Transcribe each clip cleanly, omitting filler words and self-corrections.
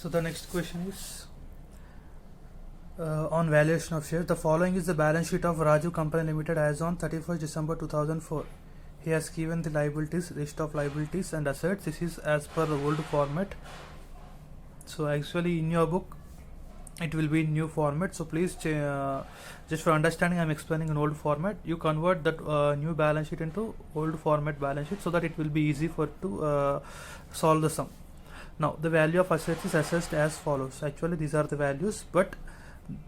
So the next question is on valuation of shares. The following is the balance sheet of Raju Company Limited as on 31st December 2004. He has given the liabilities, list of liabilities and assets. This is as per the old format. So actually in your book it will be in new format. So please just for understanding, I'm explaining in old format. You convert that new balance sheet into old format balance sheet so that it will be easy for to solve the sum. Now the value of assets is assessed as follows. Actually these are the values, but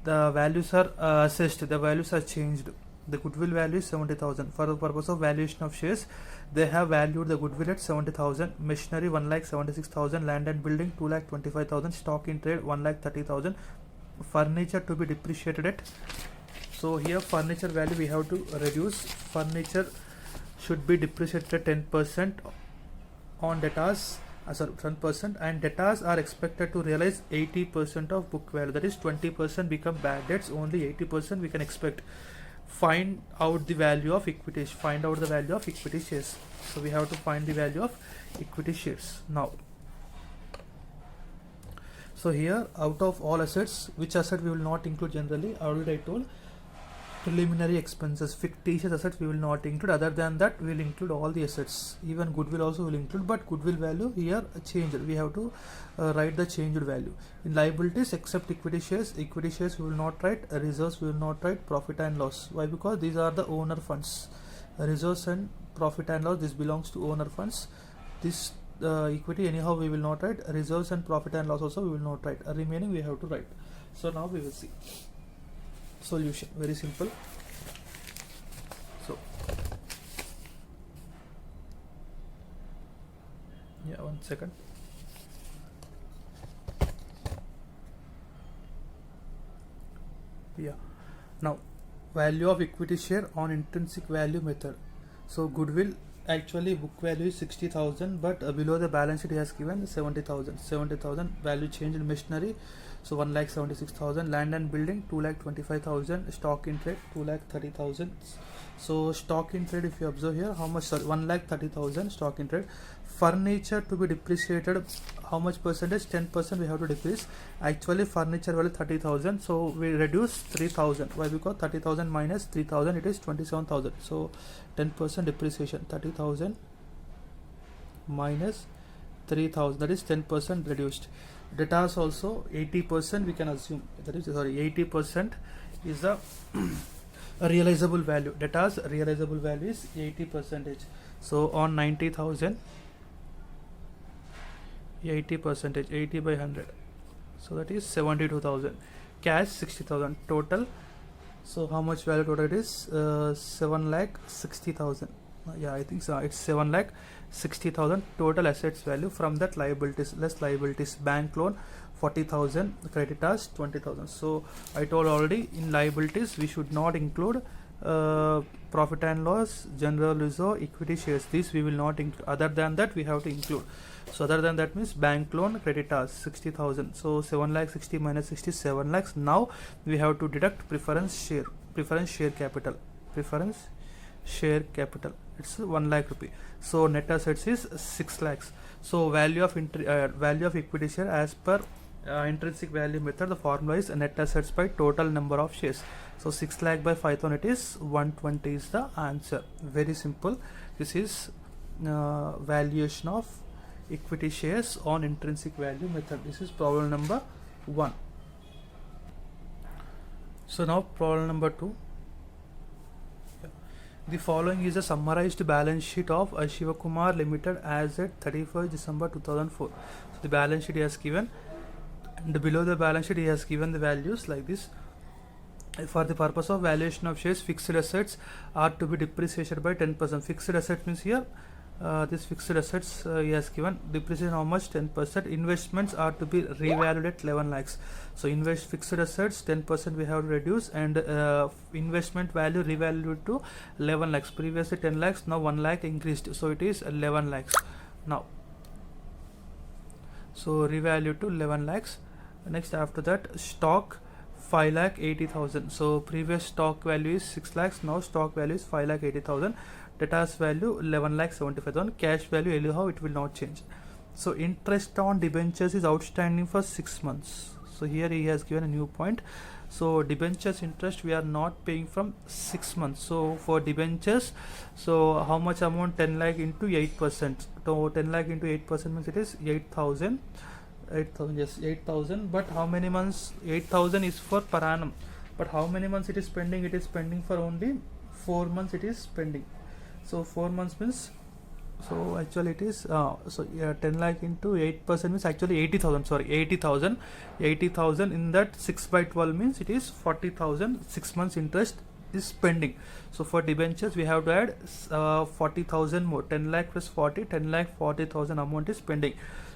the values are assessed, the values are changed. The goodwill value is 70,000. For the purpose of valuation of shares, they have valued the goodwill at 70,000, machinery 1,76,000, land and building 2,25,000, stock in trade 1,30,000, furniture to be depreciated at. So here furniture value we have to reduce. Furniture should be depreciated at 10% on debtors. 10%, and debtors are expected to realize 80% of book value. That is 20% become bad debts, only 80% we can expect. Find out the value of equity. Find out the value of equity shares. So we have to find the value of equity shares now. So here, out of all assets, which asset we will not include generally? Already I told. Preliminary expenses, fictitious assets we will not include. Other than that, we will include all the assets. Even goodwill also will include, but goodwill value here changed. We have to write the changed value. In liabilities, except equity shares we will not write. Reserves we will not write. Profit and loss. Why? Because these are the owner funds. Reserves and profit and loss, this belongs to owner funds. This equity anyhow we will not write. Reserves and profit and loss also we will not write. Remaining we have to write. So now we will see. Solution very simple. So yeah, 1 second. Yeah, now value of equity share on intrinsic value method. So goodwill, actually book value is 60,000, but below the balance sheet he has given 70,000 value change in machinery, so 1,76,000, land and building 2,25,000, stock in trade 2,30,000. So stock in trade, if you observe here, how much? Sorry, 1,30,000 stock in trade. Furniture to be depreciated, how much percentage? 10% we have to decrease. Actually furniture value 30,000, so we reduce 3,000. Why? Because 30,000 minus 3,000, it is 27,000. So 10% depreciation, 30,000 minus 3,000, that is 10% reduced. Debtors also 80% we can assume, that is 80% is the realizable value. Debtors realizable value is 80%. So on 90,000, 80%, 80 by 100, so that is 72,000. Cash 60,000 total. So how much value total it is? 7,60,000. Yeah, I think so. It's 7,60,000 total assets value. From that, liabilities, less liabilities, bank loan 40,000, creditors 20,000. So I told already, in liabilities we should not include profit and loss, general reserve, equity shares. This we will not include. Other than that we have to include. So other than that means bank loan, creditors 60,000. So 7,60,000 minus 60, 7 lakhs. Now we have to deduct preference share capital. Preference share capital, it's 1 lakh rupee. So net assets is 6 lakhs. So value of equity share as per intrinsic value method, the formula is net assets by total number of shares. So 6 lakh by 5,000, it is 120 is the answer. Very simple. This is valuation of equity shares on intrinsic value method. This is problem number 1. So now problem number 2. The following is a summarized balance sheet of Shivakumar Limited as at 31st December 2004. So the balance sheet he has given, and below the balance sheet he has given the values like this. For the purpose of valuation of shares, fixed assets are to be depreciated by 10%. Fixed assets means here this fixed assets he has given depreciation how much? 10%. Investments are to be revalued at 11 lakhs. So fixed assets 10% we have to reduce, and investment value revalued to 11 lakhs. Previously 10 lakhs, now 1 lakh increased, so it is 11 lakhs now. So revalued to 11 lakhs. Next after that, stock 5,80,000. So previous stock value is 6 lakhs, now stock value is 5,80,000. Debtors value 11,75,000. Cash value anyhow it will not change. So interest on debentures is outstanding for 6 months. So here he has given a new point. So debentures interest we are not paying from 6 months. So for debentures, so how much amount? 10 lakh into 8%. So 10 lakh into 8% means it is 8,000. 8,000, yes, 8,000. But how many months? 8,000 is for per annum. But how many months it is pending? It is pending for only 4 months. It is pending. So 4 months means, so actually it is so yeah, 10 lakh into 8% means actually 80,000. Sorry, 80,000. 80,000 in that 6 by 12 means it is 40,000. 6 months interest is pending. So for debentures we have to add 40,000 more. 10 lakh plus 40, 10 lakh 40,000 amount is pending.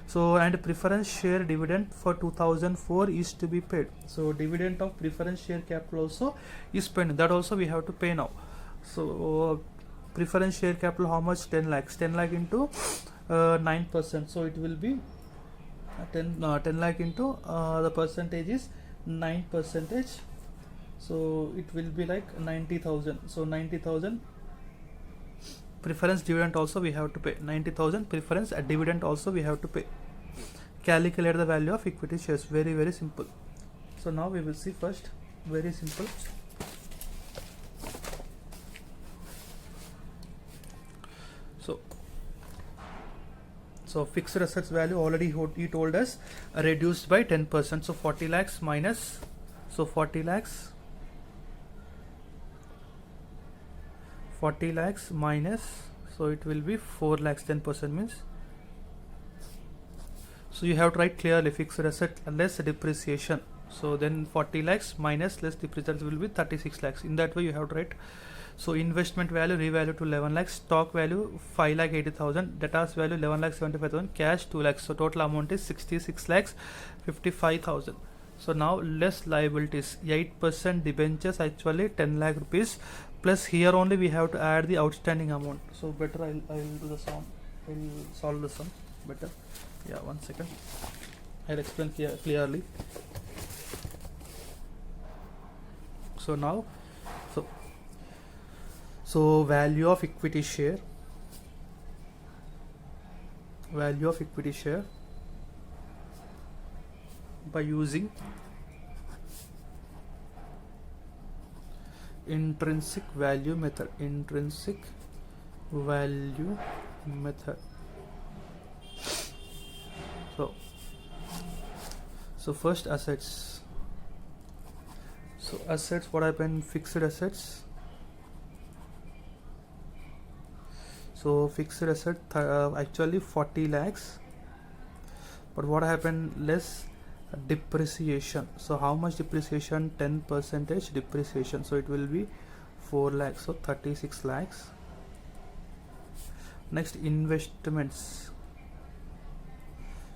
So and preference share dividend for 2004 is to be paid. So dividend of preference share capital also is pending. That also we have to pay now. So preference share capital how much? 10 lakhs. 10 lakh into 9%. So it will be 10 lakh into the percentage is 9%. So it will be like 90,000. So 90,000 preference dividend also we have to pay. 90,000 preference dividend also we have to pay. Calculate the value of equity shares. Very, very simple. So now we will see first. Very simple. So fixed assets value already he told us reduced by 10%. So 40 lakhs minus, so 40 lakhs minus, so it will be 4 lakhs. 10% means, so you have to write clearly fixed asset less depreciation. So then 40 lakhs minus less depreciation will be 36 lakhs. In that way you have to write. So investment value revalue to 11 lakhs, stock value 5 lakh 80,000, debtors value 11 lakh 75,000, cash 2 lakhs. So total amount is 66 lakhs 55,000. So now less liabilities, 8% debentures actually 10 lakh rupees, plus here only we have to add the outstanding amount. So better I'll do the sum. I'll solve the sum better. Yeah, 1 second. I'll explain clearly. So now, so value of equity share by using intrinsic value method. So first assets. So assets, what happened? Fixed assets. So fixed asset actually 40 lakhs, but what happened? Less depreciation. So how much depreciation? 10% depreciation. So it will be 4 lakhs. So 36 lakhs. Next, investments.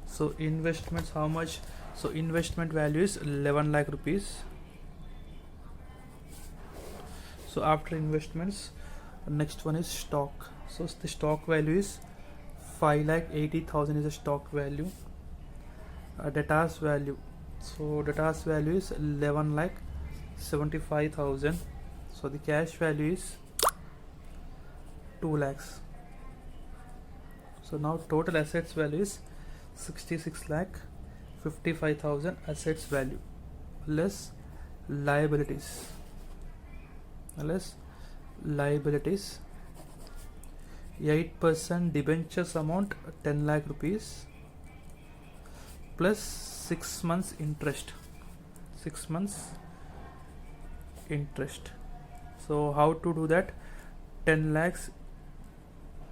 So investments how much? So investment value is 11 lakh rupees. So after investments, next one is stock. So the stock value is 5 lakh 80,000 is a stock value. Debtors value. So debtors value is 11 lakh 75,000. So the cash value is 2 lakhs. So now total assets value is 66 lakh 55,000 assets value, less liabilities. 8% debentures amount 10 lakh rupees plus 6 months interest. So how to do that? 10 lakhs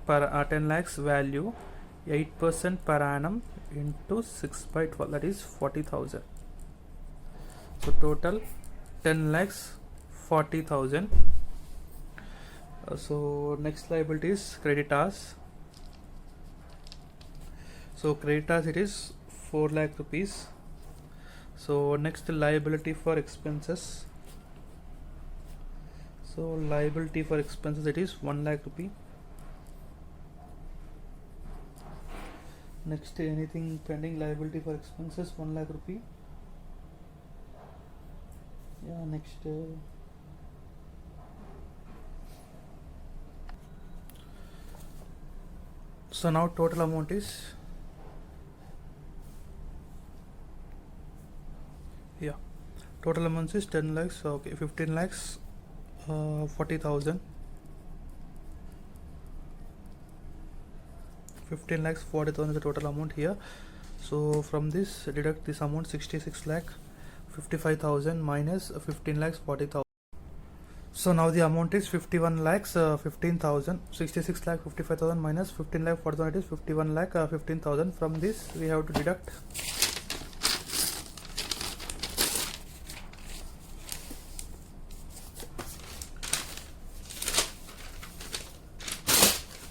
per 10 lakhs value, 8% per annum into 6 by 12, that is 40,000. So total 10 lakhs 40,000. So next liability is creditors. So creditors it is 4 lakh rupees. So next liability for expenses. So liability for expenses it is 1 lakh rupee. Next, anything pending liability for expenses 1 lakh rupee. Yeah, next so now total amount is Yeah, total amount is 10 lakhs. Okay, 15 lakhs 40,000. 15 lakhs 40,000 is the total amount here. So from this deduct this amount 66 lakh 55,000 minus 15 lakhs 40,000. So now the amount is 51 lakhs 15,000. 66 lakh 55,000 minus 15 lakh 40,000, it is 51 lakh 15,000. From this we have to deduct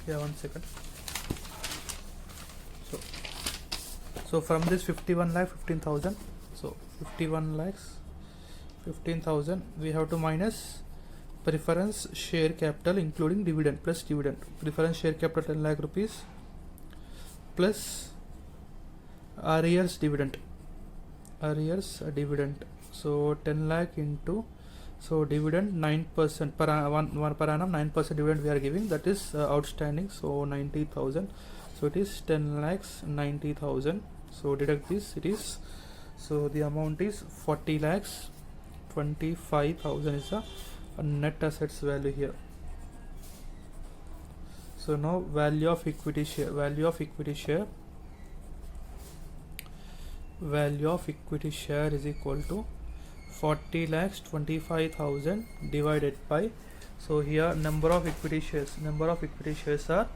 yeah, 1 second. So from this 51 lakh 15,000, so 51 lakhs 15,000 we have to minus preference share capital including dividend plus dividend. Preference share capital 10 lakh rupees plus arrears dividend. So 10 lakh into, so dividend 9% per one per annum, 9% dividend we are giving, that is outstanding. So 90,000. So it is 10 lakhs 90,000. So deduct this, it is, so the amount is 40 lakhs 25,000 is the net assets value here. So now value of equity share is equal to 40 lakhs 25,000 divided by, so here number of equity shares are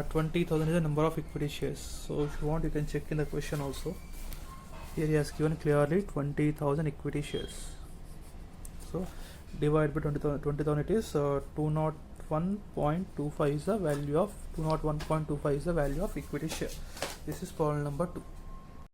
20,000 is the number of equity shares. So if you want you can check in the question also. Here he has given clearly 20,000 equity shares. So divided by 20,000 it is 201.25 is the value of equity share. This is problem number 2.